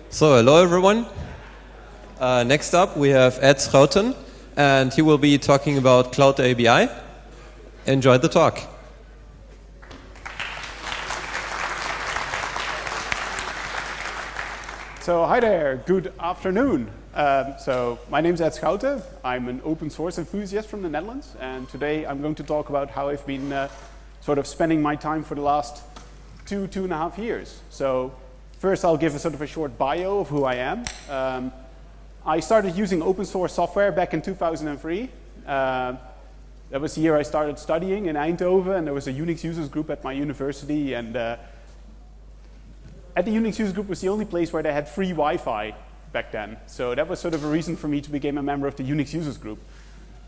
So, hello everyone. Next up we have Ed Schouten, and he will be talking about CloudABI. Enjoy the talk. So hi there, good afternoon. So my name is Ed Schouten. I'm an open source enthusiast from the Netherlands, and today I'm going to talk about how I've been sort of spending my time for the last two and a half years. So first I'll give a sort of a short bio of who I am. I started using open source software back in 2003. That was the year I started studying in Eindhoven, and there was a Unix users group at my university, and at the Unix users group was the only place where they had free Wi-Fi back then. So that was sort of a reason for me to become a member of the Unix users group.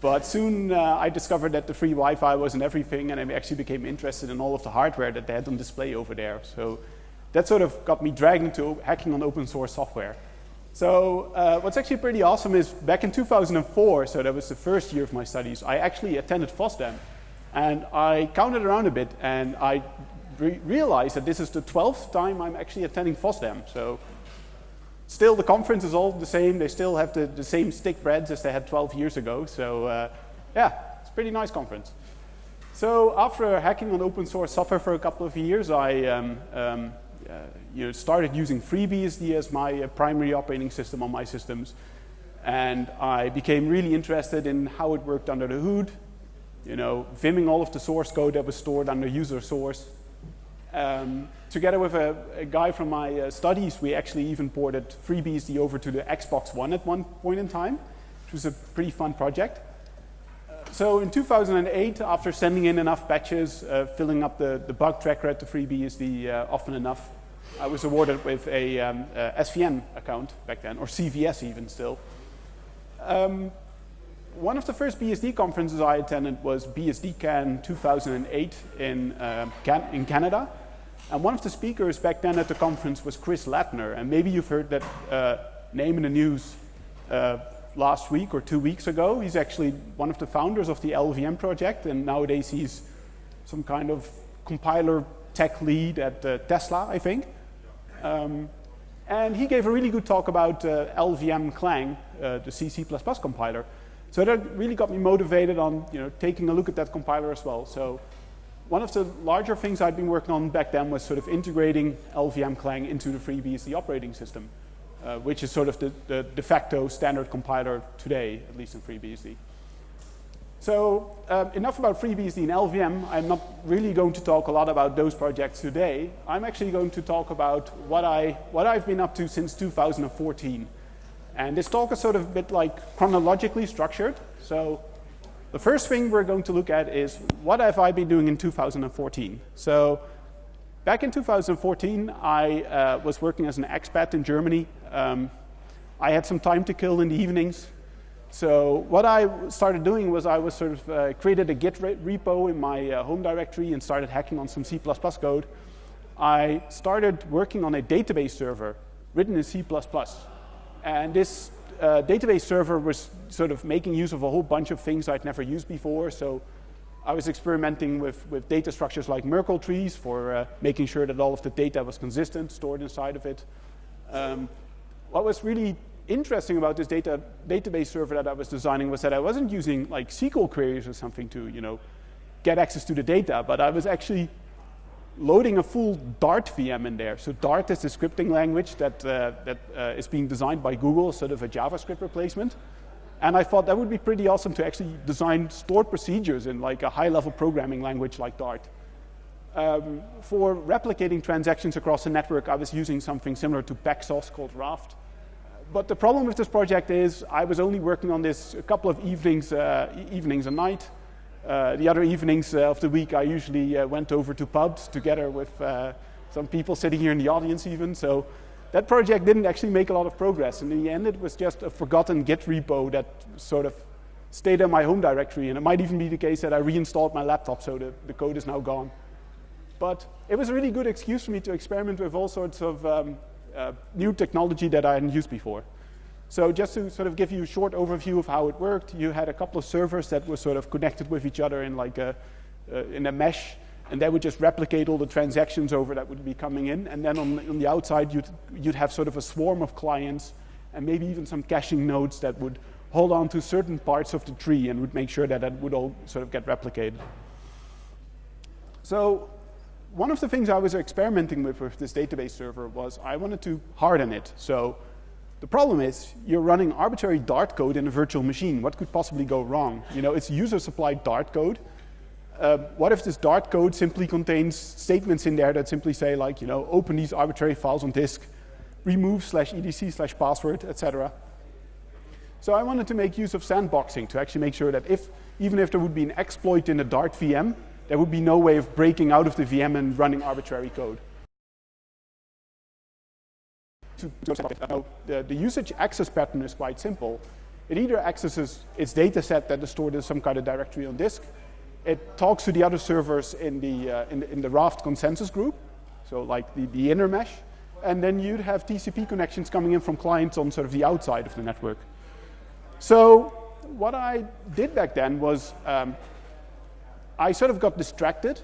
But soon I discovered that the free Wi-Fi wasn't everything, and I actually became interested in all of the hardware that they had on display over there. So that sort of got me dragged into hacking on open source software. So what's actually pretty awesome is back in 2004, so that was the first year of my studies, I actually attended FOSDEM. And I counted around a bit, and I realized that this is the 12th time I'm actually attending FOSDEM. So still the conference is all the same. They still have the same stick breads as they had 12 years ago. So yeah, it's a pretty nice conference. So after hacking on open source software for a couple of years, I started using FreeBSD as my primary operating system on my systems. And I became really interested in how it worked under the hood, vimming all of the source code that was stored under user source. Together with a guy from my studies, we actually even ported FreeBSD over to the Xbox One at one point in time, which was a pretty fun project. So in 2008, after sending in enough patches, filling up the bug tracker at the FreeBSD often enough, I was awarded with a SVN account back then, or CVS even still. One of the first BSD conferences I attended was BSDCan 2008 in Canada. And one of the speakers back then at the conference was Chris Latner. And maybe you've heard that name in the news last week or 2 weeks ago. He's actually one of the founders of the LVM project. And nowadays he's some kind of compiler tech lead at Tesla, I think. And he gave a really good talk about LVM Clang, the C++ compiler. So that really got me motivated on taking a look at that compiler as well. So one of the larger things I'd been working on back then was sort of integrating LVM Clang into the FreeBSD operating system, which is sort of the de facto standard compiler today, at least in FreeBSD. So enough about FreeBSD and LVM. I'm not really going to talk a lot about those projects today. I'm actually going to talk about what I've been up to since 2014. And this talk is sort of a bit like chronologically structured. So the first thing we're going to look at is what have I been doing in 2014. So back in 2014, I was working as an expat in Germany. I had some time to kill in the evenings. So what I started doing was I was sort of created a Git repo in my home directory and started hacking on some C++ code. I started working on a database server written in C++. And this database server was sort of making use of a whole bunch of things I'd never used before. So I was experimenting with data structures like Merkle trees for making sure that all of the data was consistent, stored inside of it. What was really interesting about this database server that I was designing was that I wasn't using like SQL queries or something to get access to the data, but I was actually loading a full Dart VM in there. So Dart is the scripting language that is being designed by Google, sort of a JavaScript replacement. And I thought that would be pretty awesome to actually design stored procedures in like a high-level programming language like Dart. For replicating transactions across the network, I was using something similar to Paxos called Raft. But the problem with this project is I was only working on this a couple of evenings a night. The other evenings of the week, I usually went over to pubs together with some people sitting here in the audience even. So that project didn't actually make a lot of progress. And in the end, it was just a forgotten Git repo that sort of stayed in my home directory. And it might even be the case that I reinstalled my laptop, so the code is now gone. But it was a really good excuse for me to experiment with all sorts of new technology that I hadn't used before. So just to sort of give you a short overview of how it worked, you had a couple of servers that were sort of connected with each other in like in a mesh. and they would just replicate all the transactions over that would be coming in. And then on the outside, you'd have sort of a swarm of clients and maybe even some caching nodes that would hold on to certain parts of the tree and would make sure that that would all sort of get replicated. So one of the things I was experimenting with this database server was I wanted to harden it. So the problem is you're running arbitrary Dart code in a virtual machine. What could possibly go wrong? You know, it's user-supplied Dart code. What if this Dart code simply contains statements in there that simply say, like, you know, open these arbitrary files on disk, remove /etc/password, etc. So I wanted to make use of sandboxing to actually make sure that even if there would be an exploit in the Dart VM, there would be no way of breaking out of the VM and running arbitrary code. The usage access pattern is quite simple. It either accesses its data set that is stored in some kind of directory on disk. It talks to the other servers in the Raft consensus group, so like the inner mesh. And then you'd have TCP connections coming in from clients on sort of the outside of the network. So what I did back then was I sort of got distracted.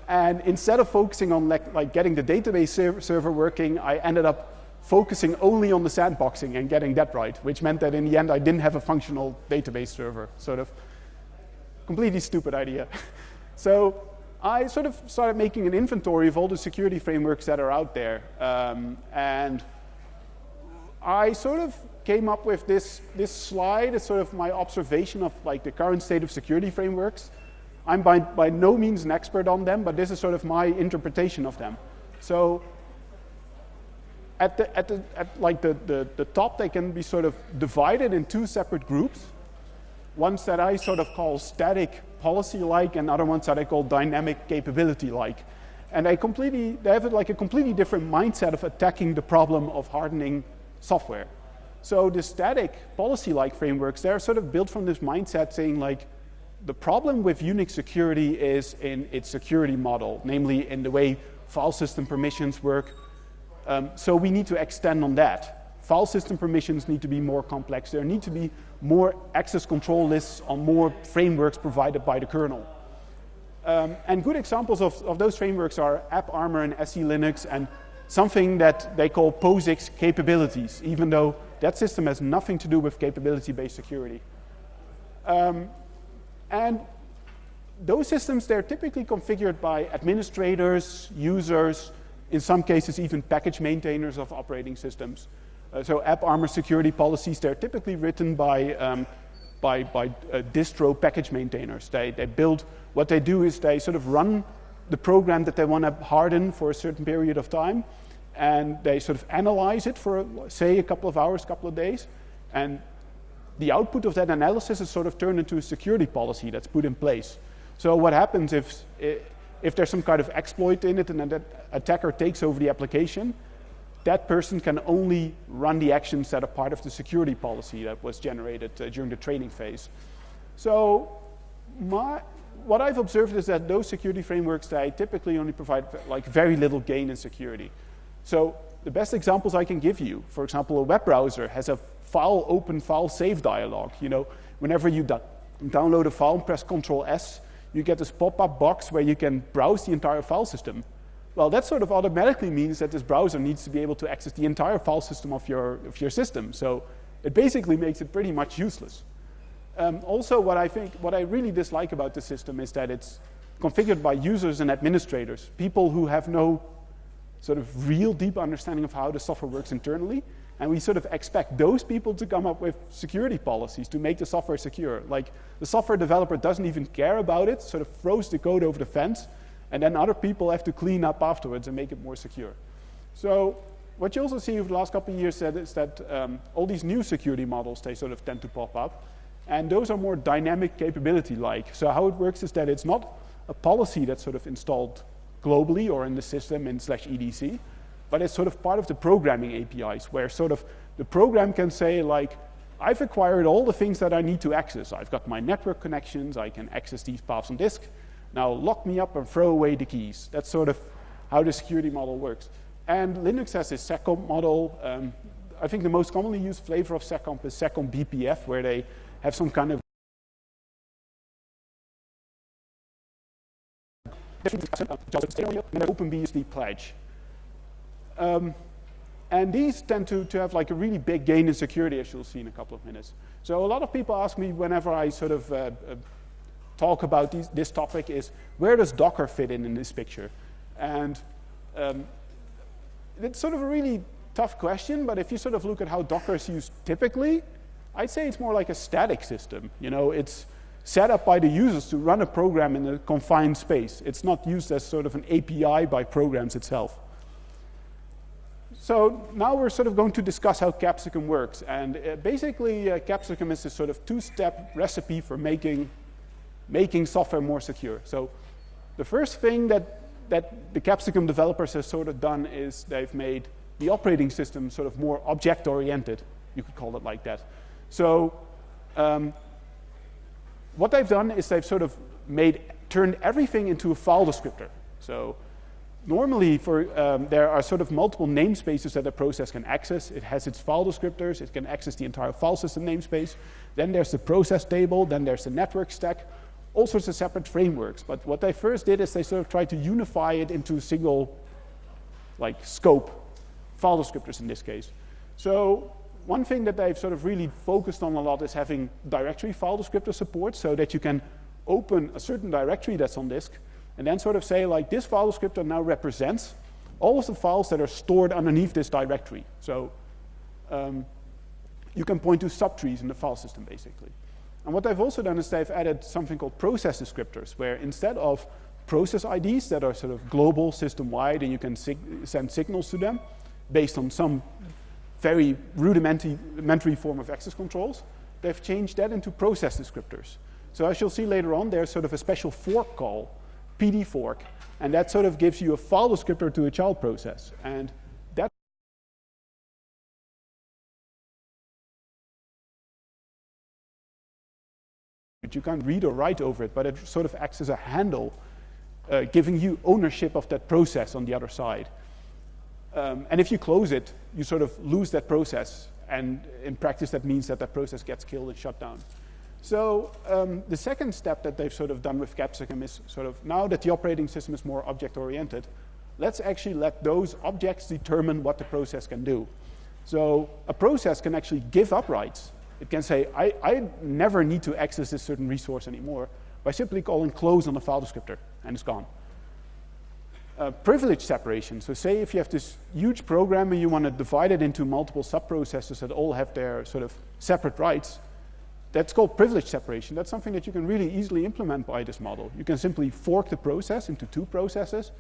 And instead of focusing on like getting the database server working, I ended up focusing only on the sandboxing and getting that right, which meant that in the end I didn't have a functional database server. Sort of completely stupid idea. So I sort of started making an inventory of all the security frameworks that are out there. And I sort of came up with this slide as sort of my observation of like the current state of security frameworks. I'm by no means an expert on them, but this is sort of my interpretation of them. So at the top, they can be sort of divided in two separate groups. Ones that I sort of call static policy-like, and other ones that I call dynamic capability-like. And they have like a completely different mindset of attacking the problem of hardening software. So the static policy-like frameworks, they're sort of built from this mindset saying like, the problem with Unix security is in its security model, namely in the way file system permissions work. So we need to extend on that. File system permissions need to be more complex. There need to be more access control lists on more frameworks provided by the kernel. And good examples of those frameworks are AppArmor and SE Linux, and something that they call POSIX capabilities, even though that system has nothing to do with capability-based security. And those systems, they're typically configured by administrators, users, in some cases even package maintainers of operating systems. So AppArmor security policies, they're typically written by distro package maintainers. They build, what they do is they sort of run the program that they want to harden for a certain period of time, and they sort of analyze it for, say, a couple of hours, couple of days, and the output of that analysis is sort of turned into a security policy that's put in place. So what happens if there's some kind of exploit in it and then that attacker takes over the application, that person can only run the actions that are part of the security policy that was generated during the training phase. So what I've observed is that those security frameworks, they typically only provide like very little gain in security. So the best examples I can give you, for example, a web browser has a file open, file save dialog. You know, whenever you download a file and press Ctrl+S, you get this pop-up box where you can browse the entire file system. Well, that sort of automatically means that this browser needs to be able to access the entire file system of your system. So it basically makes it pretty much useless. Also, what I really dislike about the system is that it's configured by users and administrators, people who have no sort of real deep understanding of how the software works internally. And we sort of expect those people to come up with security policies to make the software secure. Like, the software developer doesn't even care about it, sort of throws the code over the fence, and then other people have to clean up afterwards and make it more secure. So what you also see over the last couple of years is that all these new security models, they sort of tend to pop up. And those are more dynamic capability-like. So how it works is that it's not a policy that's sort of installed globally or in the system in /EDC, but it's sort of part of the programming APIs, where sort of the program can say, like, I've acquired all the things that I need to access. I've got my network connections. I can access these paths on disk. Now lock me up and throw away the keys. That's sort of how the security model works. And Linux has this seccomp model. I think the most commonly used flavor of seccomp is seccomp BPF, where they have some kind of and OpenBSD pledge. And these tend to have like a really big gain in security, as you'll see in a couple of minutes. So a lot of people ask me whenever I sort of talk about this topic is, where does Docker fit in this picture? And it's sort of a really tough question, but if you sort of look at how Docker is used typically, I'd say it's more like a static system. You know, it's set up by the users to run a program in a confined space. It's not used as sort of an API by programs itself. So now we're sort of going to discuss how Capsicum works. And basically, Capsicum is this sort of two-step recipe for making software more secure. So the first thing that the Capsicum developers have sort of done is they've made the operating system sort of more object-oriented. You could call it like that. So what they've done is they've sort of turned everything into a file descriptor. So normally, there are sort of multiple namespaces that a process can access. It has its file descriptors. It can access the entire file system namespace. Then there's the process table. Then there's the network stack. All sorts of separate frameworks. But what they first did is they sort of tried to unify it into a single, like, scope, file descriptors in this case. So one thing that they've sort of really focused on a lot is having directory file descriptor support, so that you can open a certain directory that's on disk and then sort of say, like, this file descriptor now represents all of the files that are stored underneath this directory. So you can point to subtrees in the file system, basically. And what they've also done is they've added something called process descriptors, where instead of process IDs that are sort of global, system-wide, and you can send signals to them based on some very rudimentary form of access controls, they've changed that into process descriptors. So as you'll see later on, there's sort of a special fork call, PD fork, and that sort of gives you a file descriptor to a child process. And that you can't read or write over it, but it sort of acts as a handle, giving you ownership of that process on the other side. And if you close it, you sort of lose that process. And in practice, that means that that process gets killed and shut down. So the second step that they've sort of done with Capsicum is sort of, now that the operating system is more object-oriented, let's actually let those objects determine what the process can do. So a process can actually give up rights. It can say, I never need to access this certain resource anymore, by simply calling close on the file descriptor, and it's gone. Privilege separation. So say if you have this huge program and you want to divide it into multiple sub-processes that all have their sort of separate rights, that's called privilege separation. That's something that you can really easily implement by this model. You can simply fork the process into two processes.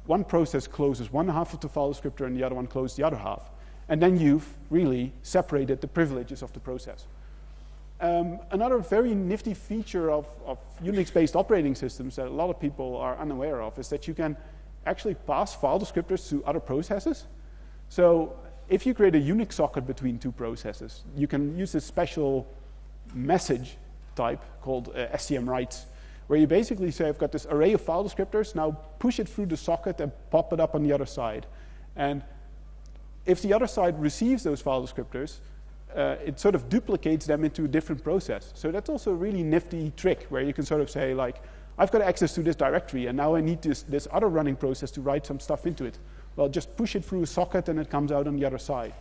One process closes one half of the file descriptor and the other one closes the other half. And then you've really separated the privileges of the process. Another very nifty feature of Unix-based operating systems that a lot of people are unaware of is that you can actually pass file descriptors to other processes. So if you create a Unix socket between two processes, you can use this special message type called SCM writes, where you basically say, I've got this array of file descriptors, now push it through the socket and pop it up on the other side. And if the other side receives those file descriptors, it sort of duplicates them into a different process. So that's also a really nifty trick, where you can sort of say, like, I've got access to this directory, and now I need this other running process to write some stuff into it. Well, just push it through a socket, and it comes out on the other side.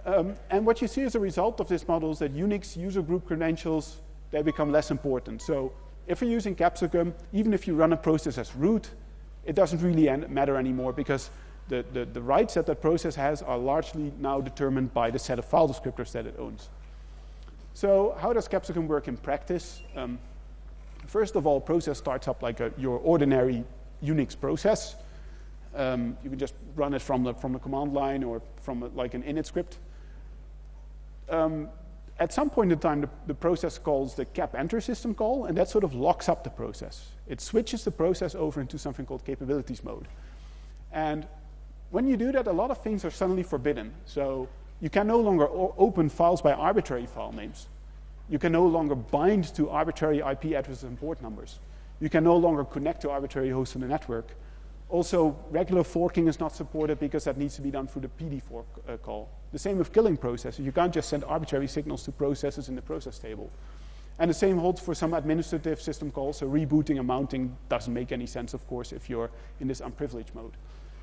And what you see as a result of this model is that Unix user group credentials, they become less important. So if you're using Capsicum, even if you run a process as root, it doesn't really matter anymore, because the rights that that process has are largely now determined by the set of file descriptors that it owns. So how does Capsicum work in practice? First of all, process starts up like your ordinary Unix process. You can just run it from the command line or from like an init script. At some point in time, the process calls the cap enter system call, and that sort of locks up the process. It switches the process over into something called capabilities mode. And when you do that, a lot of things are suddenly forbidden. So you can no longer open files by arbitrary file names. You can no longer bind to arbitrary IP addresses and port numbers. You can no longer connect to arbitrary hosts in the network. Also, regular forking is not supported because that needs to be done through the PD fork call. The same with killing processes. You can't just send arbitrary signals to processes in the process table. And the same holds for some administrative system calls. So rebooting and mounting doesn't make any sense, of course, if you're in this unprivileged mode.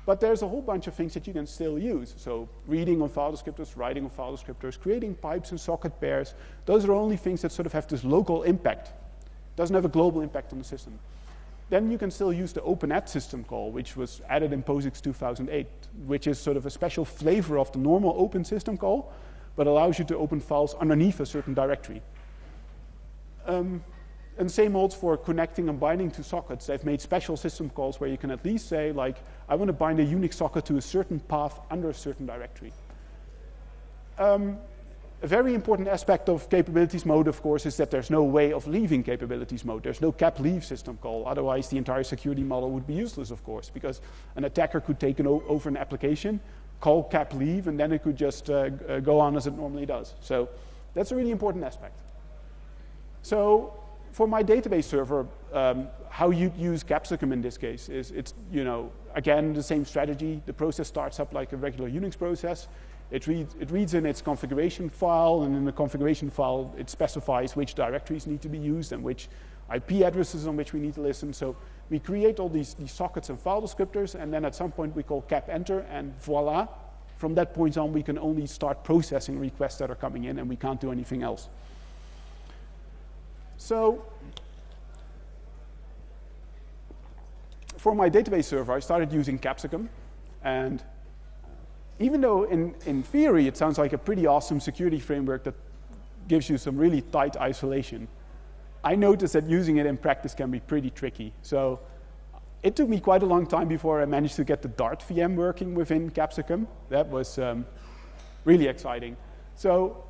But there's a whole bunch of things that you can still use. So reading on file descriptors, writing on file descriptors, creating pipes and socket pairs. Those are only things that sort of have this local impact. Doesn't have a global impact on the system. Then you can still use the open@. system call, which was added in POSIX 2008, which is sort of a special flavor of the normal open system call, but allows you to open files underneath a certain directory. And same holds for connecting and binding to sockets. They've made special system calls where you can at least say, like, I want to bind a Unix socket to a certain path under a certain directory. A very important aspect of capabilities mode, of course, is that there's no way of leaving capabilities mode. There's no cap leave system call. Otherwise, the entire security model would be useless, of course, because an attacker could take over an application, call cap leave, and then it could just go on as it normally does. So that's a really important aspect. So for my database server, how you'd use capsicum in this case is it's, again, the same strategy. The process starts up like a regular Unix process. It reads in its configuration file, and in the configuration file, it specifies which directories need to be used and which IP addresses on which we need to listen. So we create all these sockets and file descriptors, and then at some point we call cap enter, and voila. From that point on, we can only start processing requests that are coming in, and we can't do anything else. So for my database server, I started using capsicum, and even though in theory it sounds like a pretty awesome security framework that gives you some really tight isolation, I noticed that using it in practice can be pretty tricky. So it took me quite a long time before I managed to get the Dart VM working within capsicum. That was really exciting. So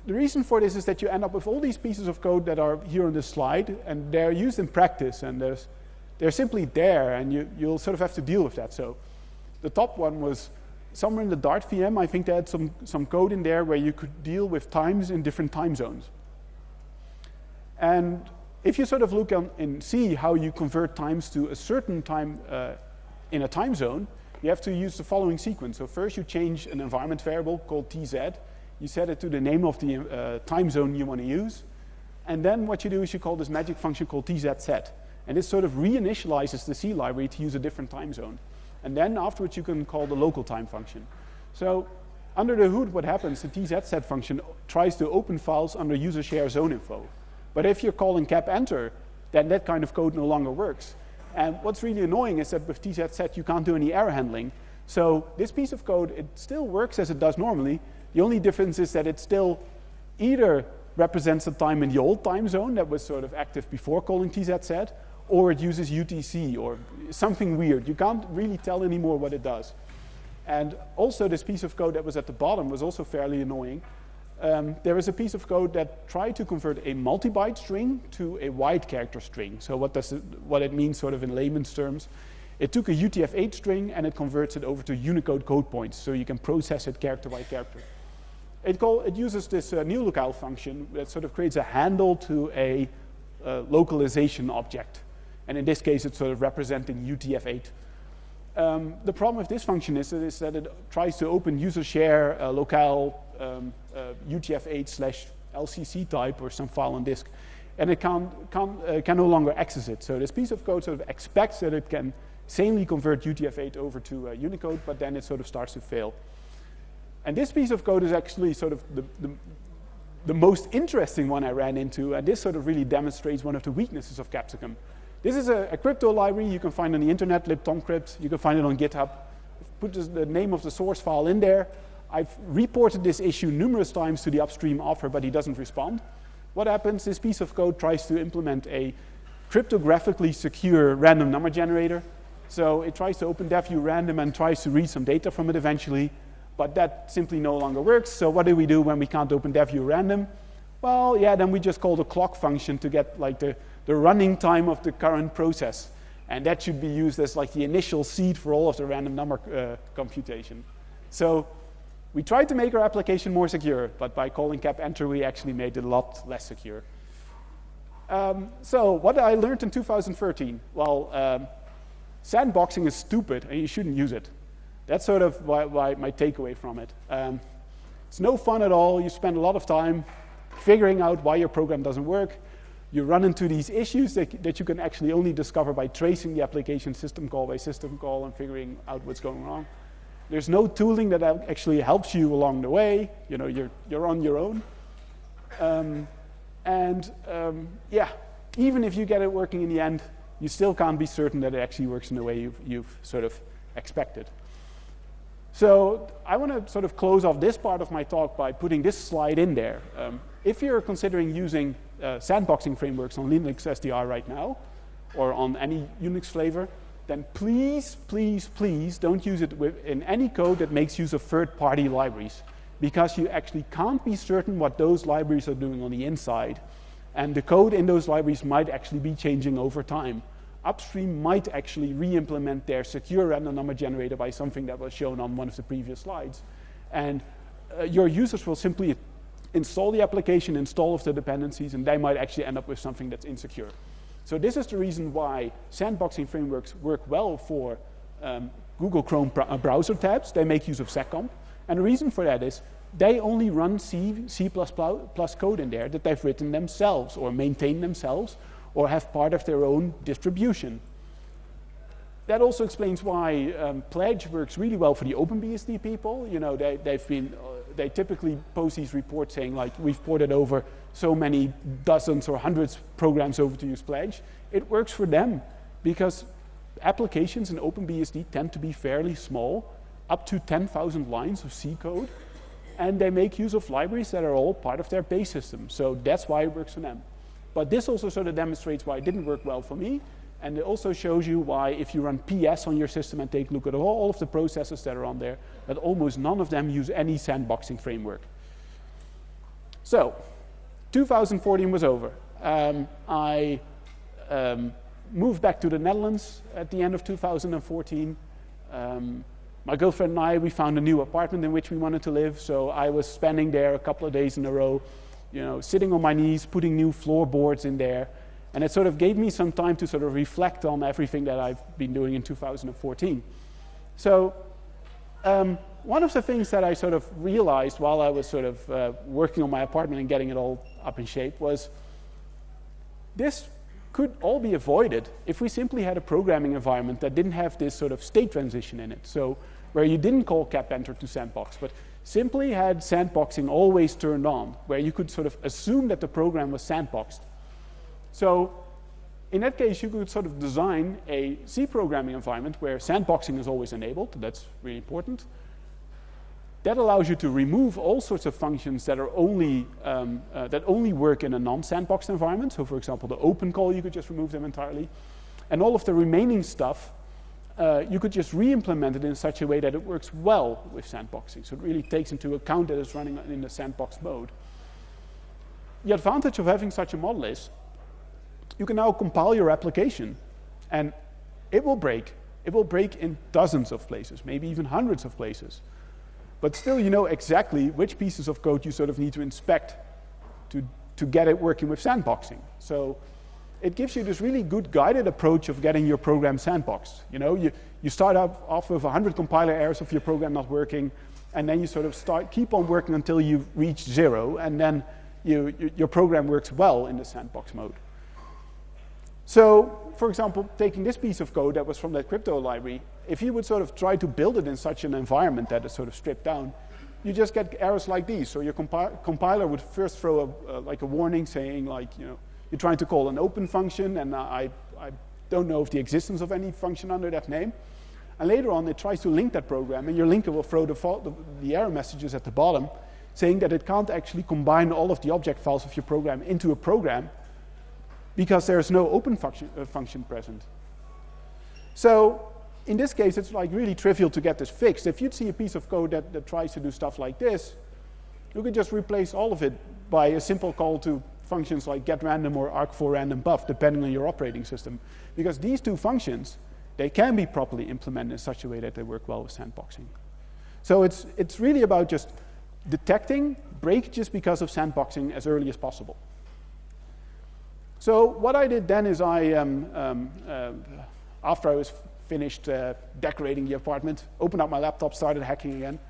the reason for this is that you end up with all these pieces of code that are here on this slide, and they're used in practice, and they're simply there, and you'll sort of have to deal with that. So the top one was somewhere in the Dart VM. I think they had some code in there where you could deal with times in different time zones. And if you sort of look and see how you convert times to a certain time in a time zone, you have to use the following sequence. So first you change an environment variable called TZ. You set it to the name of the time zone you want to use. And then what you do is you call this magic function called TZSet. And this sort of reinitializes the C library to use a different time zone. And then afterwards you can call the local time function. So under the hood, what happens, the TZSet function tries to open files under user share zone info. But if you're calling cap enter, then that kind of code no longer works. And what's really annoying is that with TZSet you can't do any error handling. So this piece of code, it still works as it does normally. The only difference is that it still either represents the time in the old time zone that was sort of active before calling TZSet, or it uses UTC or something weird. You can't really tell anymore what it does. And also this piece of code that was at the bottom was also fairly annoying. There is a piece of code that tried to convert a multi-byte string to a wide character string. So what it means sort of in layman's terms, it took a UTF-8 string and it converts it over to Unicode code points, so you can process it character by character. It uses this new locale function that sort of creates a handle to a localization object. And in this case, it's sort of representing UTF-8. The problem with this function is that it tries to open user share locale UTF-8/LCC type or some file on disk, and it can no longer access it. So this piece of code sort of expects that it can sanely convert UTF-8 over to Unicode, but then it sort of starts to fail. And this piece of code is actually sort of the most interesting one I ran into, and this sort of really demonstrates one of the weaknesses of capsicum. This is a crypto library you can find on the internet, libtomcrypt. You can find it on GitHub. Put the name of the source file in there. I've reported this issue numerous times to the upstream author, but he doesn't respond. What happens? This piece of code tries to implement a cryptographically secure random number generator. So it tries to open dev random and tries to read some data from it eventually, but that simply no longer works. So what do we do when we can't open dev random? Well, yeah, then we just call the clock function to get like the running time of the current process. And that should be used as like the initial seed for all of the random number computation. So we tried to make our application more secure, but by calling cap enter, we actually made it a lot less secure. So what I learned in 2013? Well, sandboxing is stupid, and you shouldn't use it. That's sort of my takeaway from it. It's no fun at all. You spend a lot of time figuring out why your program doesn't work. You run into these issues that you can actually only discover by tracing the application system call by system call and figuring out what's going wrong. There's no tooling that actually helps you along the way. You know, you're on your own. Yeah, even if you get it working in the end, you still can't be certain that it actually works in the way you've sort of expected. So I want to sort of close off this part of my talk by putting this slide in there. If you're considering using sandboxing frameworks on Linux SDR right now, or on any Unix flavor, then please, please, please don't use it in any code that makes use of third-party libraries, because you actually can't be certain what those libraries are doing on the inside. And the code in those libraries might actually be changing over time. Upstream might actually re-implement their secure random number generator by something that was shown on one of the previous slides. And your users will simply install the application, install all of the dependencies, and they might actually end up with something that's insecure. So this is the reason why sandboxing frameworks work well for Google Chrome browser tabs. They make use of seccomp. And the reason for that is they only run C++ code in there that they've written themselves or maintained themselves or have part of their own distribution. That also explains why Pledge works really well for the OpenBSD people. You know, they typically post these reports saying, like, we've ported over so many dozens or hundreds programs over to use Pledge. It works for them because applications in OpenBSD tend to be fairly small, up to 10,000 lines of C code, and they make use of libraries that are all part of their base system. So that's why it works for them. But this also sort of demonstrates why it didn't work well for me. And it also shows you why, if you run PS on your system and take a look at all of the processes that are on there, that almost none of them use any sandboxing framework. So, 2014 was over. I moved back to the Netherlands at the end of 2014. My girlfriend and I, we found a new apartment in which we wanted to live, so I was spending there a couple of days in a row, you know, sitting on my knees, putting new floorboards in there. And it sort of gave me some time to sort of reflect on everything that I've been doing in 2014. So one of the things that I sort of realized while I was sort of working on my apartment and getting it all up in shape was this could all be avoided if we simply had a programming environment that didn't have this sort of state transition in it. So where you didn't call cap-enter to sandbox, but simply had sandboxing always turned on, where you could sort of assume that the program was sandboxed. So in that case, you could sort of design a C programming environment where sandboxing is always enabled. That's really important. That allows you to remove all sorts of functions that are only work in a non-sandboxed environment. So for example, the open call, you could just remove them entirely. And all of the remaining stuff, you could just re-implement it in such a way that it works well with sandboxing. So it really takes into account that it's running in the sandbox mode. The advantage of having such a model is you can now compile your application, and it will break. It will break in dozens of places, maybe even hundreds of places. But still, you know exactly which pieces of code you sort of need to inspect to get it working with sandboxing. So it gives you this really good guided approach of getting your program sandboxed. You know, you start off with 100 compiler errors of your program not working, and then you sort of keep on working until you reach 0, and then your program works well in the sandbox mode. So, for example, taking this piece of code that was from that crypto library, if you would sort of try to build it in such an environment that is sort of stripped down, you just get errors like these. So your compiler would first throw like a warning saying, like, you know, you're trying to call an open function, and I don't know of the existence of any function under that name. And later on, it tries to link that program, and your linker will throw the error messages at the bottom, saying that it can't actually combine all of the object files of your program into a program, because there's no open function present. So in this case, it's like really trivial to get this fixed. If you'd see a piece of code that tries to do stuff like this, you could just replace all of it by a simple call to functions like getrandom or arc4randomBuff, depending on your operating system. Because these two functions, they can be properly implemented in such a way that they work well with sandboxing. So it's really about just detecting breakages because of sandboxing as early as possible. So what I did then is after I was finished decorating the apartment, opened up my laptop, started hacking again.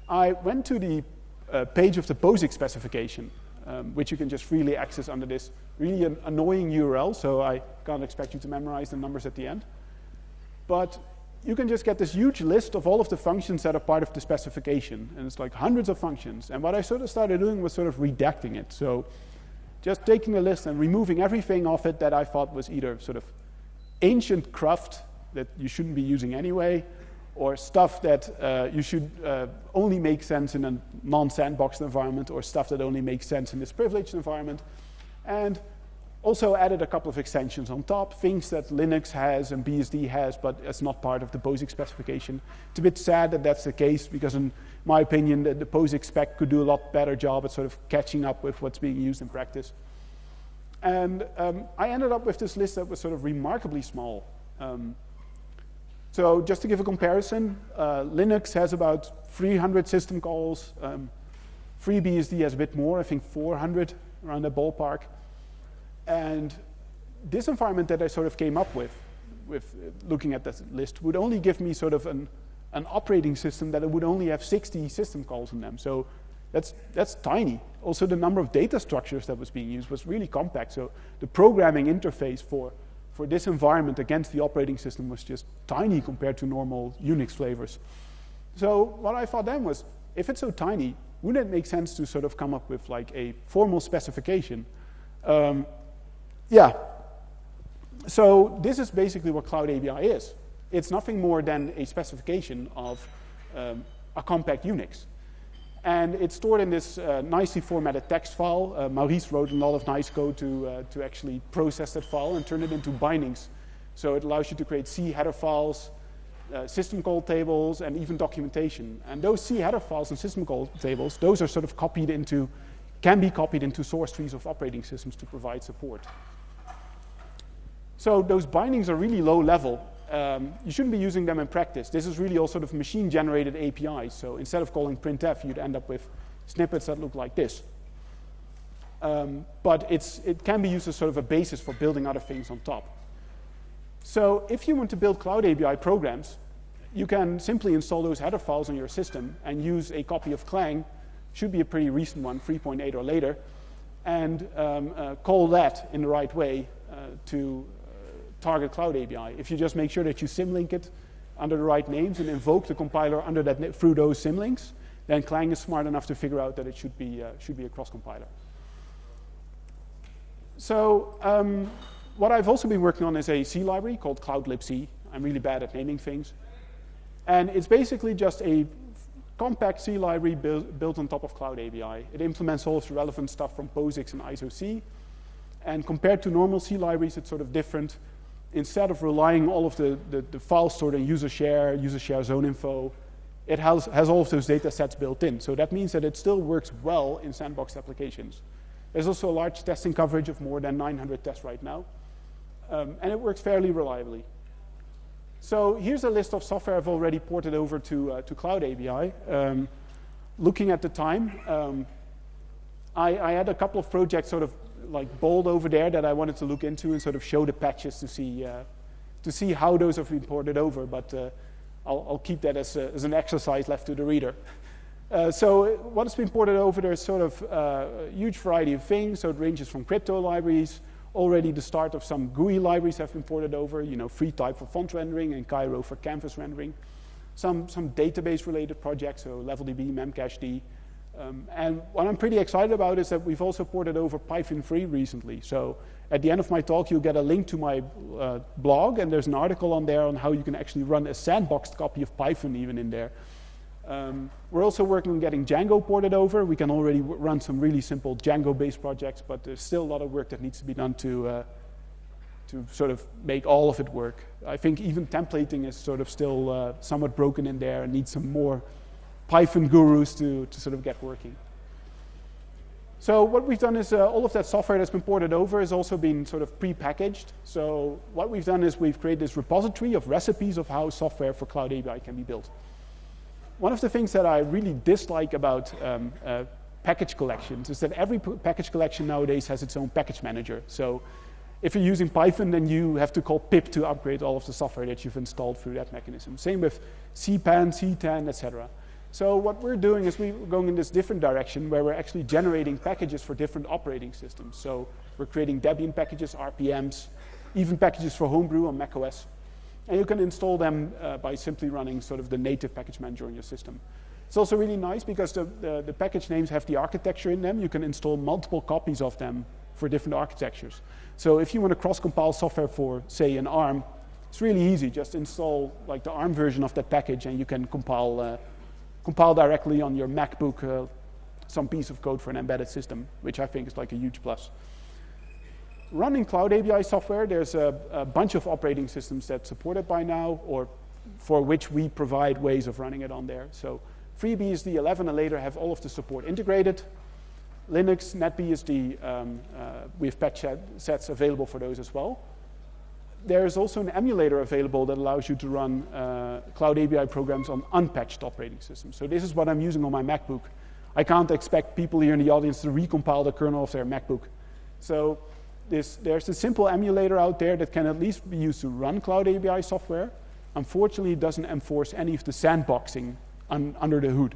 I went to the page of the POSIX specification. which you can just freely access under this really annoying URL, so I can't expect you to memorize the numbers at the end. But you can just get this huge list of all of the functions that are part of the specification, and it's like hundreds of functions. And what I sort of started doing was sort of redacting it. So just taking the list and removing everything off it that I thought was either sort of ancient cruft that you shouldn't be using anyway, or stuff that you should only make sense in a non-sandboxed environment, or stuff that only makes sense in this privileged environment. And also added a couple of extensions on top, things that Linux has and BSD has, but it's not part of the POSIX specification. It's a bit sad that that's the case, because in my opinion, the POSIX spec could do a lot better job at sort of catching up with what's being used in practice. And I ended up with this list that was sort of remarkably small. So just to give a comparison, Linux has about 300 system calls. FreeBSD has a bit more, I think 400, around the ballpark. And this environment that I sort of came up with looking at this list, would only give me sort of an operating system that it would only have 60 system calls in them. So that's tiny. Also, the number of data structures that was being used was really compact. So the programming interface for this environment against the operating system was just tiny compared to normal Unix flavors. So what I thought then was, if it's so tiny, wouldn't it make sense to sort of come up with like a formal specification? Yeah. So this is basically what CloudABI is. It's nothing more than a specification of a compact Unix. And it's stored in this nicely formatted text file. Maurice wrote a lot of nice code to actually process that file and turn it into bindings. So it allows you to create C header files, system call tables, and even documentation. And those C header files and system call tables, those are sort of can be copied into source trees of operating systems to provide support. So those bindings are really low level. You shouldn't be using them in practice. This is really all sort of machine-generated APIs. So instead of calling printf, you'd end up with snippets that look like this. But it can be used as sort of a basis for building other things on top. So if you want to build CloudABI programs, you can simply install those header files on your system and use a copy of Clang, should be a pretty recent one, 3.8 or later, and call that in the right way to target CloudABI. If you just make sure that you symlink it under the right names and invoke the compiler through those symlinks, then Clang is smart enough to figure out that it should be a cross-compiler. So what I've also been working on is a C library called CloudLibC. I'm really bad at naming things. And it's basically just a compact C library built on top of CloudABI. It implements all of the relevant stuff from POSIX and ISO-C. And compared to normal C libraries, it's sort of different. Instead of relying all of the files stored in user share zone info, it has all of those data sets built in. So that means that it still works well in sandboxed applications. There's also a large testing coverage of more than 900 tests right now. And it works fairly reliably. So here's a list of software I've already ported over to CloudABI. Looking at the time, I had a couple of projects sort of like bold over there that I wanted to look into and sort of show the patches to see how those have been ported over. But I'll keep that as an exercise left to the reader. So what's been ported over, there's sort of a huge variety of things. So it ranges from crypto libraries. Already the start of some GUI libraries have been ported over, FreeType for font rendering and Cairo for canvas rendering. Some database-related projects, so LevelDB, Memcached. And what I'm pretty excited about is that we've also ported over Python 3 recently. So at the end of my talk, you'll get a link to my blog, and there's an article on there on how you can actually run a sandboxed copy of Python even in there. We're also working on getting Django ported over. We can already run some really simple Django-based projects, but there's still a lot of work that needs to be done to sort of make all of it work. I think even templating is sort of still somewhat broken in there and needs some more Python gurus to sort of get working. So what we've done is all of that software that's been ported over has also been sort of pre-packaged. So what we've done is we've created this repository of recipes of how software for CloudABI can be built. One of the things that I really dislike about package collections is that every package collection nowadays has its own package manager. So if you're using Python, then you have to call pip to upgrade all of the software that you've installed through that mechanism. Same with CPAN, CTAN, etc. So what we're doing is we're going in this different direction where we're actually generating packages for different operating systems. So we're creating Debian packages, RPMs, even packages for Homebrew on macOS. And you can install them by simply running sort of the native package manager on your system. It's also really nice because the package names have the architecture in them. You can install multiple copies of them for different architectures. So if you want to cross-compile software for, say, an ARM, it's really easy. Just install like the ARM version of that package and you can compile directly on your MacBook some piece of code for an embedded system, which I think is like a huge plus. Running CloudABI software, there's a bunch of operating systems that support it by now, or for which we provide ways of running it on there. So FreeBSD 11 and later have all of the support integrated. Linux, NetBSD, we have patch sets available for those as well. There's also an emulator available that allows you to run CloudABI programs on unpatched operating systems. So this is what I'm using on my MacBook. I can't expect people here in the audience to recompile the kernel of their MacBook. So there's a simple emulator out there that can at least be used to run CloudABI software. Unfortunately, it doesn't enforce any of the sandboxing under the hood.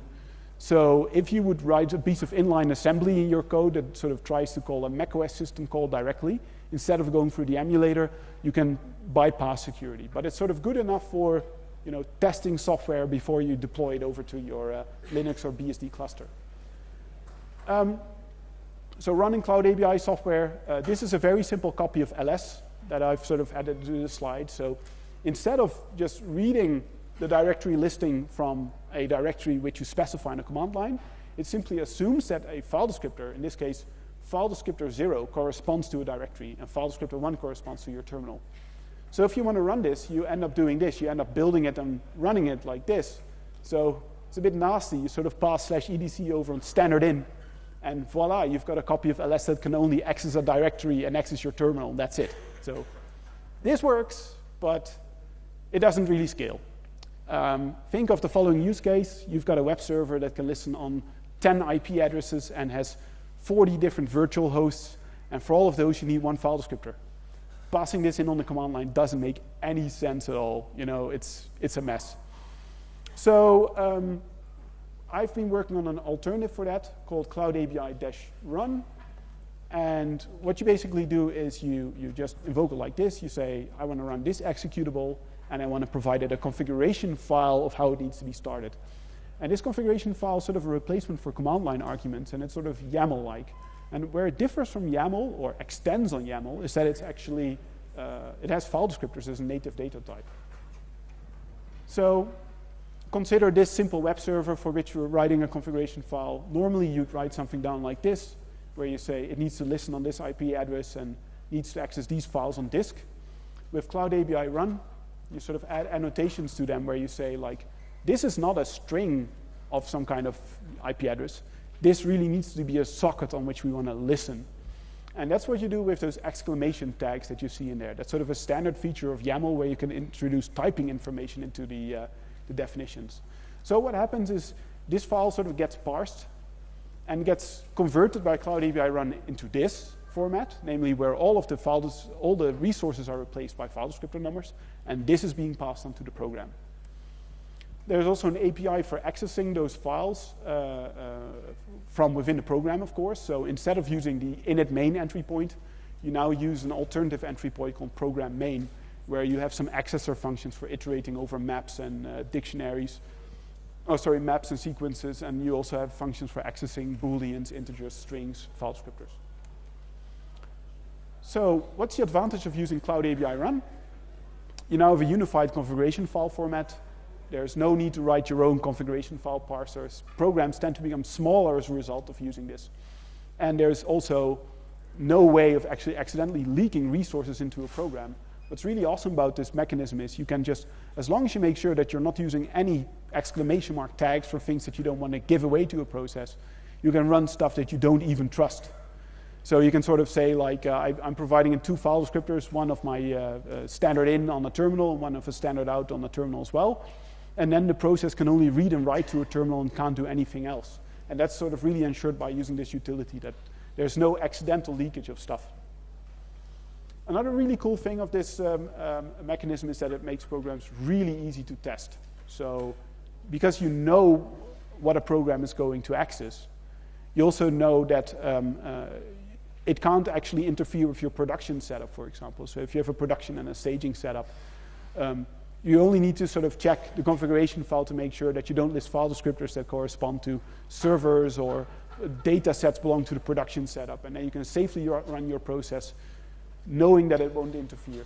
So if you would write a piece of inline assembly in your code that sort of tries to call a macOS system call directly, instead of going through the emulator, you can bypass security. But it's sort of good enough for testing software before you deploy it over to your Linux or BSD cluster. So running CloudABI software, this is a very simple copy of ls that I've sort of added to the slide. So instead of just reading the directory listing from a directory which you specify in a command line, it simply assumes that a file descriptor, in this case, file descriptor 0 corresponds to a directory, and file descriptor 1 corresponds to your terminal. So if you want to run this, you end up doing this. You end up building it and running it like this. So it's a bit nasty. You sort of pass /etc over on standard in, and voila, you've got a copy of ls that can only access a directory and access your terminal, and that's it. So this works, but it doesn't really scale. Think of the following use case. You've got a web server that can listen on 10 IP addresses and has 40 different virtual hosts, and for all of those, you need one file descriptor. Passing this in on the command line doesn't make any sense at all. It's a mess. So I've been working on an alternative for that called CloudABI-run. And what you basically do is you just invoke it like this. You say, I want to run this executable, and I want to provide it a configuration file of how it needs to be started. And this configuration file is sort of a replacement for command line arguments, and it's sort of YAML-like. And where it differs from YAML, or extends on YAML, is that it's actually, it has file descriptors as a native data type. So consider this simple web server for which you're writing a configuration file. Normally, you'd write something down like this, where you say it needs to listen on this IP address and needs to access these files on disk. With CloudABI-run, you sort of add annotations to them where you say, like, this is not a string of some kind of IP address. This really needs to be a socket on which we want to listen. And that's what you do with those exclamation tags that you see in there. That's sort of a standard feature of YAML where you can introduce typing information into the definitions. So what happens is this file sort of gets parsed and gets converted by CloudABI-run into this format, namely where all of the files, all the resources are replaced by file descriptor numbers, and this is being passed on to the program. There's also an API for accessing those files from within the program, of course. So instead of using the init main entry point, you now use an alternative entry point called program main, where you have some accessor functions for iterating over maps and dictionaries. Oh, sorry, maps and sequences, and you also have functions for accessing booleans, integers, strings, file descriptors. So what's the advantage of using CloudABI-run? You now have a unified configuration file format. There's no need to write your own configuration file parsers. Programs tend to become smaller as a result of using this. And there's also no way of actually accidentally leaking resources into a program. What's really awesome about this mechanism is you can just, as long as you make sure that you're not using any exclamation mark tags for things that you don't want to give away to a process, you can run stuff that you don't even trust. So you can sort of say, like, I'm providing in two file descriptors, one of my standard in on the terminal, and one of a standard out on the terminal as well. And then the process can only read and write to a terminal and can't do anything else. And that's sort of really ensured by using this utility, that there's no accidental leakage of stuff. Another really cool thing of this mechanism is that it makes programs really easy to test. So because you know what a program is going to access. You also know that it can't actually interfere with your production setup, for example. So if you have a production and a staging setup, you only need to sort of check the configuration file to make sure that you don't list file descriptors that correspond to servers or data sets belong to the production setup. And then you can safely run your process knowing that it won't interfere.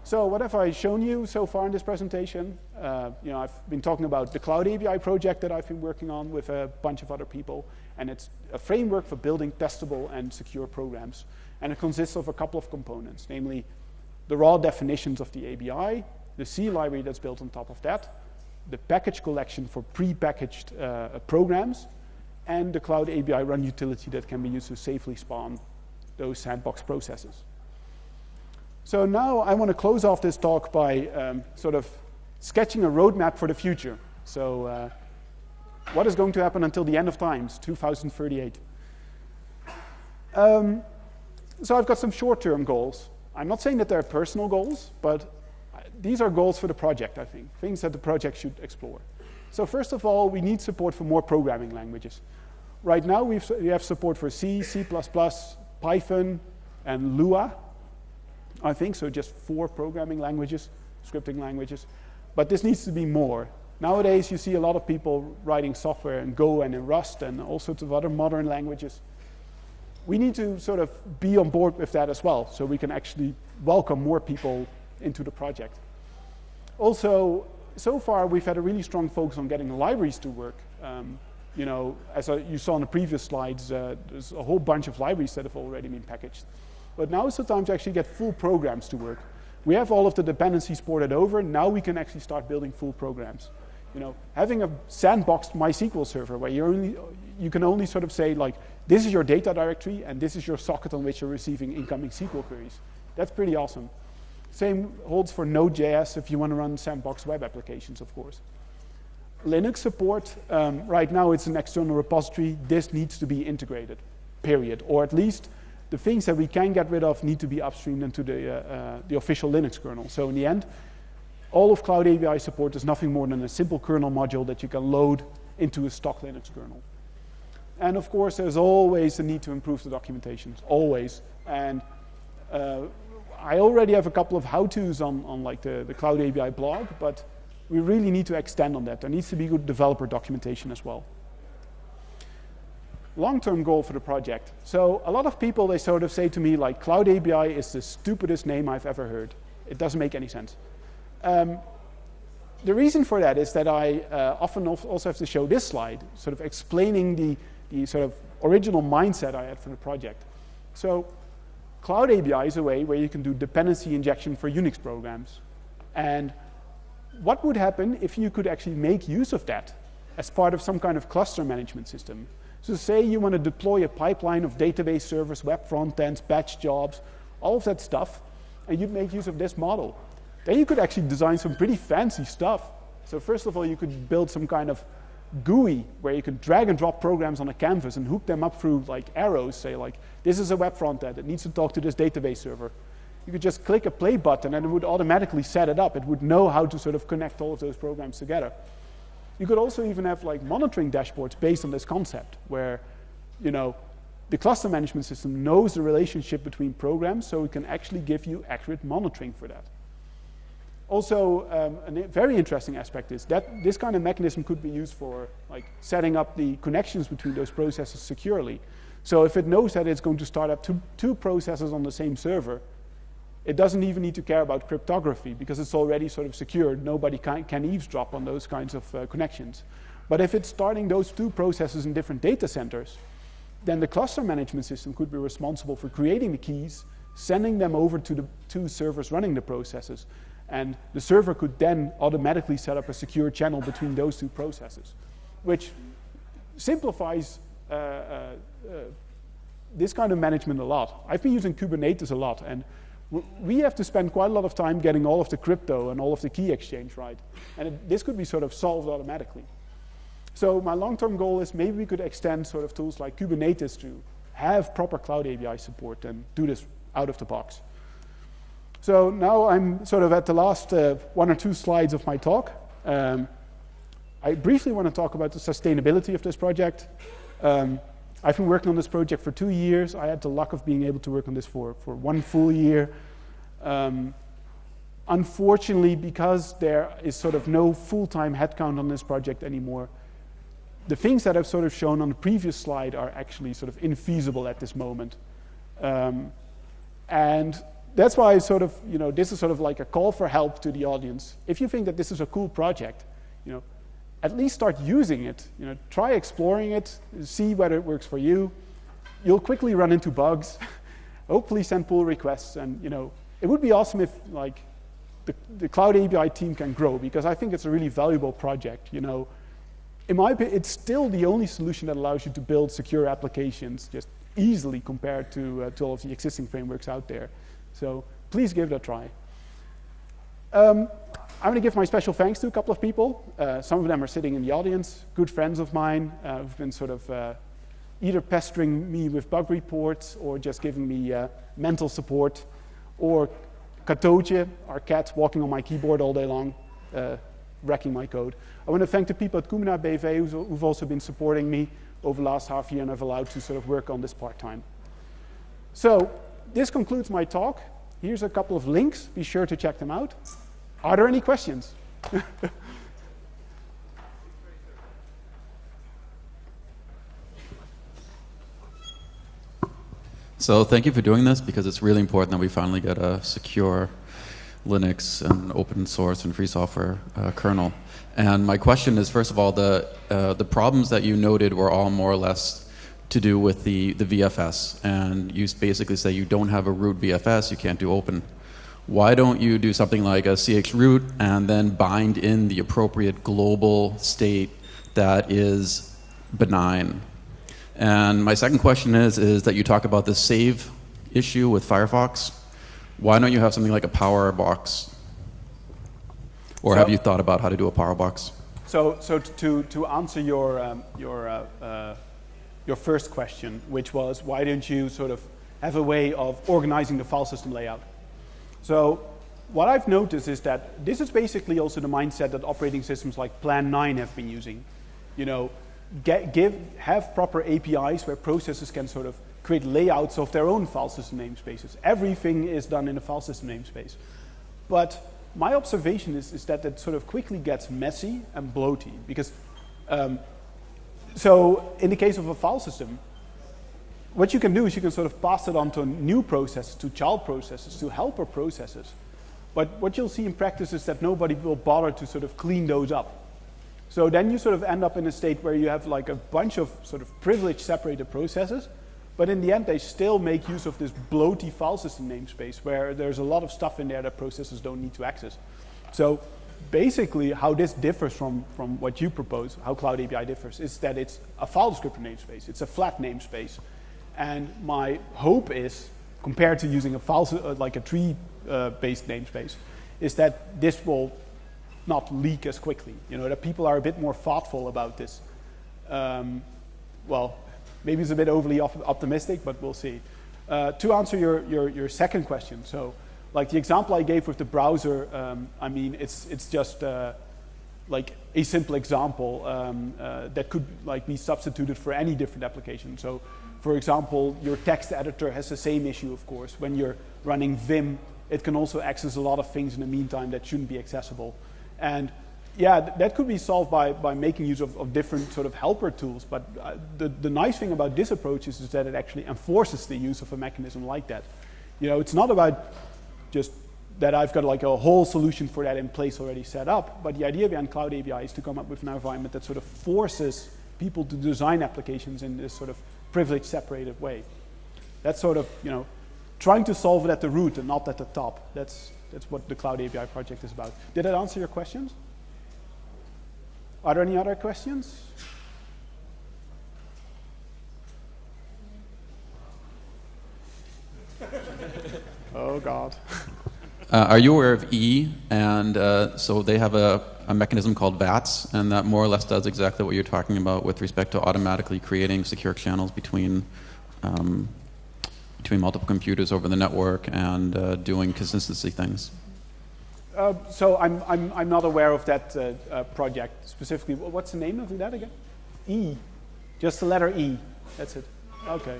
So what have I shown you so far in this presentation? I've been talking about the CloudABI project that I've been working on with a bunch of other people. And it's a framework for building testable and secure programs. And it consists of a couple of components, namely the raw definitions of the ABI, the C library that's built on top of that, the package collection for pre-packaged programs, and the CloudABI run utility that can be used to safely spawn those sandbox processes. So now I want to close off this talk by sort of sketching a roadmap for the future. So what is going to happen until the end of times, 2038? So I've got some short-term goals. I'm not saying that they're personal goals, but these are goals for the project, I think, things that the project should explore. So first of all, we need support for more programming languages. Right now, we have support for C, C++, Python, and Lua, I think, so just 4 programming languages, scripting languages. But this needs to be more. Nowadays, you see a lot of people writing software in Go and in Rust and all sorts of other modern languages. We need to sort of be on board with that as well, so we can actually welcome more people into the project. Also, so far, we've had a really strong focus on getting the libraries to work. As you saw in the previous slides, there's a whole bunch of libraries that have already been packaged. But now is the time to actually get full programs to work. We have all of the dependencies ported over. Now we can actually start building full programs. Having a sandboxed MySQL server where you can only sort of say, like, this is your data directory and this is your socket on which you're receiving incoming SQL queries. That's pretty awesome. Same holds for Node.js if you want to run sandboxed web applications, of course. Linux support, right now it's an external repository. This needs to be integrated, period. Or at least the things that we can get rid of need to be upstreamed into the official Linux kernel. So in the end, all of CloudABI support is nothing more than a simple kernel module that you can load into a stock Linux kernel. And of course, there's always the need to improve the documentation, always. And I already have a couple of how-tos on like the CloudABI blog, but we really need to extend on that. There needs to be good developer documentation as well. Long-term goal for the project. So a lot of people, they sort of say to me, like, CloudABI is the stupidest name I've ever heard. It doesn't make any sense. The reason for that is that I often also have to show this slide, sort of explaining the sort of original mindset I had for the project. So CloudABI is a way where you can do dependency injection for Unix programs. And what would happen if you could actually make use of that as part of some kind of cluster management system? So say you want to deploy a pipeline of database servers, web front ends, batch jobs, all of that stuff, and you'd make use of this model. Then you could actually design some pretty fancy stuff. So first of all, you could build some kind of GUI where you could drag and drop programs on a canvas and hook them up through like arrows, say like, this is a web front end, it needs to talk to this database server. You could just click a play button and it would automatically set it up. It would know how to sort of connect all of those programs together. You could also even have like monitoring dashboards based on this concept where, the cluster management system knows the relationship between programs, so it can actually give you accurate monitoring for that. Also, a very interesting aspect is that this kind of mechanism could be used for like setting up the connections between those processes securely. So if it knows that it's going to start up two processes on the same server, it doesn't even need to care about cryptography because it's already sort of secured. Nobody can eavesdrop on those kinds of connections. But if it's starting those 2 processes in different data centers, then the cluster management system could be responsible for creating the keys, sending them over to the 2 servers running the processes. And the server could then automatically set up a secure channel between those 2 processes, which simplifies this kind of management a lot. I've been using Kubernetes a lot, and we have to spend quite a lot of time getting all of the crypto and all of the key exchange right. And this could be sort of solved automatically. So my long-term goal is maybe we could extend sort of tools like Kubernetes to have proper CloudABI support and do this out of the box. So now I'm sort of at the last 1 or 2 slides of my talk. I I briefly want to talk about the sustainability of this project. I've been working on this project for 2 years. I had the luck of being able to work on this for 1 full year. Unfortunately, because there is sort of no full-time headcount on this project anymore, the things that I've sort of shown on the previous slide are actually sort of infeasible at this moment. And that's why sort of, this is sort of like a call for help to the audience. If you think that this is a cool project, at least start using it. Try exploring it, see whether it works for you. You'll quickly run into bugs. Hopefully send pull requests, and it would be awesome if like the Cloud ABI team can grow, because I think it's a really valuable project. In my opinion, it's still the only solution that allows you to build secure applications just easily compared to all of the existing frameworks out there. So please give it a try. I'm going to give my special thanks to a couple of people. Some of them are sitting in the audience, good friends of mine who've been sort of either pestering me with bug reports or just giving me mental support, or Katoje, our cat, walking on my keyboard all day long, wrecking my code. I want to thank the people at Kumina BV who've also been supporting me over the last half year and I've allowed to sort of work on this part-time. So this concludes my talk. Here's a couple of links. Be sure to check them out. Are there any questions? So thank you for doing this, because it's really important that we finally get a secure Linux and open source and free software kernel. And my question is, first of all, the problems that you noted were all more or less to do with the VFS. And you basically say you don't have a root VFS, you can't do open. Why don't you do something like a chroot and then bind in the appropriate global state that is benign? And my second question is that you talk about the save issue with Firefox. Why don't you have something like a power box? Or have you thought about how to do a power box? So to answer your first question, which was why don't you sort of have a way of organizing the file system layout? So what I've noticed is that this is basically also the mindset that operating systems like Plan 9 have been using. Have proper APIs where processes can sort of create layouts of their own file system namespaces. Everything is done in a file system namespace. But my observation is that it sort of quickly gets messy and bloaty, because so in the case of a file system, what you can do is you can sort of pass it on to new processes, to child processes, to helper processes. But what you'll see in practice is that nobody will bother to sort of clean those up. So then you sort of end up in a state where you have like a bunch of sort of privileged separated processes, but in the end they still make use of this bloaty file system namespace where there's a lot of stuff in there that processes don't need to access. So basically how this differs from what you propose, how Cloud ABI differs, is that it's a file descriptor namespace. It's a flat namespace. And my hope is, compared to using a file, like a tree-based namespace, is that this will not leak as quickly. That people are a bit more thoughtful about this. Well, maybe it's a bit overly optimistic, but we'll see. To answer your second question, so like the example I gave with the browser, I mean, it's just like a simple example that could like be substituted for any different application. So, for example, your text editor has the same issue, of course. When you're running Vim, it can also access a lot of things in the meantime that shouldn't be accessible. And yeah, that could be solved by making use of different sort of helper tools. But the nice thing about this approach is that it actually enforces the use of a mechanism like that. It's not about just that I've got like a whole solution for that in place already set up. But the idea behind Cloud ABI is to come up with an environment that sort of forces people to design applications in this sort of privileged, separated way. That's sort of, trying to solve it at the root and not at the top. That's what the Cloud ABI project is about. Did that answer your questions? Are there any other questions? Oh, God. Are you aware of E? And so they have a mechanism called VATS, and that more or less does exactly what you're talking about with respect to automatically creating secure channels between multiple computers over the network and doing consistency things. So I'm not aware of that project specifically. What's the name of that again? E, just the letter E. That's it. Okay,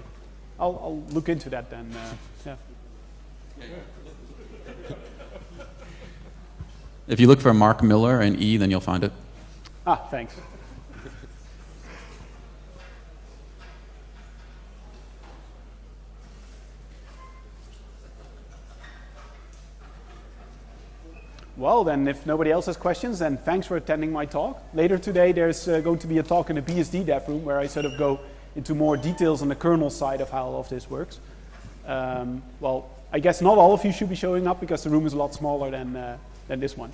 I'll look into that then. Yeah. If you look for Mark Miller and E, then you'll find it. Ah, thanks. Well, then, if nobody else has questions, then thanks for attending my talk. Later today, there's going to be a talk in the BSD dev room where I sort of go into more details on the kernel side of how all of this works. Well, I guess not all of you should be showing up because the room is a lot smaller than this one.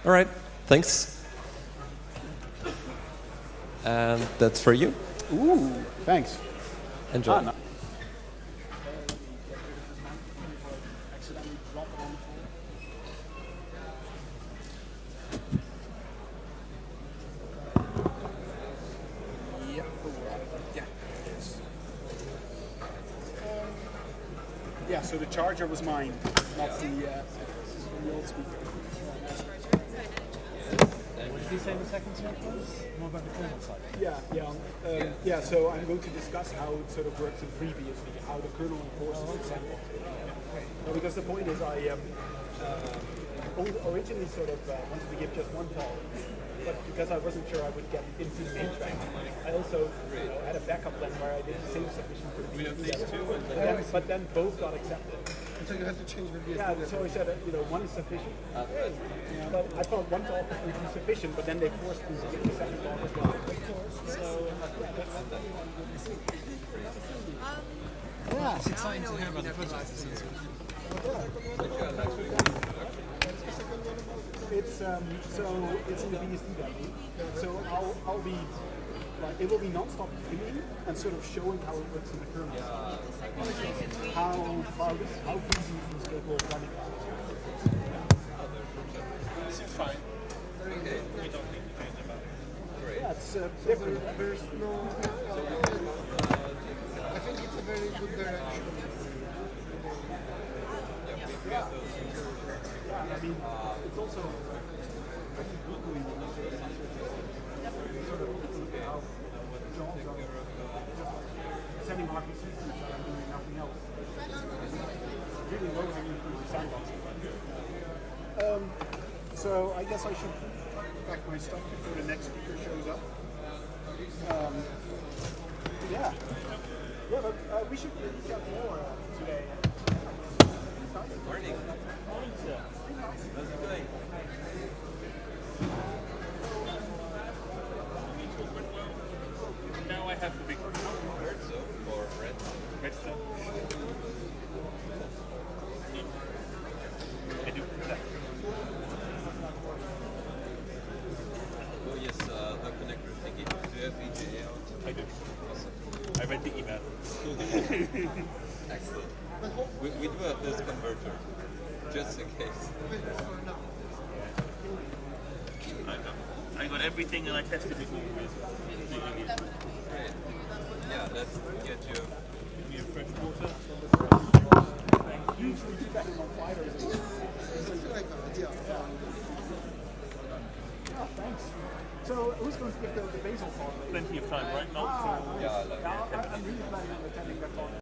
All right, thanks. And that's for you. Ooh, thanks. Enjoy. No. Yeah, so the charger was mine, not the old speaker. What did you say the second step was? More about the kernel side. Yeah. So I'm going to discuss how it sort of works in FreeBSD, how the kernel enforces its sandbox. No, because the point is, I originally sort of wanted to give just one talk, but because I wasn't sure I would get into the main track, I also had a backup plan where I did the same submission for the BSD. But then both got accepted. So you had to change the BSD. Yeah, so I said, one is sufficient. But I thought one talk would be sufficient, but then they forced me to give the second talk as well. Yeah, it's exciting to hear about the project. It's in the BSD demo. So I'll be it will be non-stop streaming and sort of showing how it works in the kernel. How freeBSD is capable of running. It's fine. Okay. We don't need to change about it. Yeah, it's different. There's no. I think it's a very good direction. Yeah, I mean, it's also sending RPCs to each other and doing nothing else. Really low hanging fruit with sandbox. So I guess I should pack my stuff before the next speaker shows up. Yeah, but we should really chat more today. Morning. Morning, sir. How's it going? Now I have the big one. Red soap or red? Red stuff. I do that. Oh yes, the connector thingy. Do you have EGA out? I do. Awesome. I read the email. Excellent. We do have this converter, just in case. I got everything and I tested it all with. Great. Yeah, let's get you. Give me a fresh water. Usually do that in on fighters. Oh, thanks. So who's going to give the basal talk? Plenty of time, right? Not Yeah, I like it. I'm really planning on attending that talk.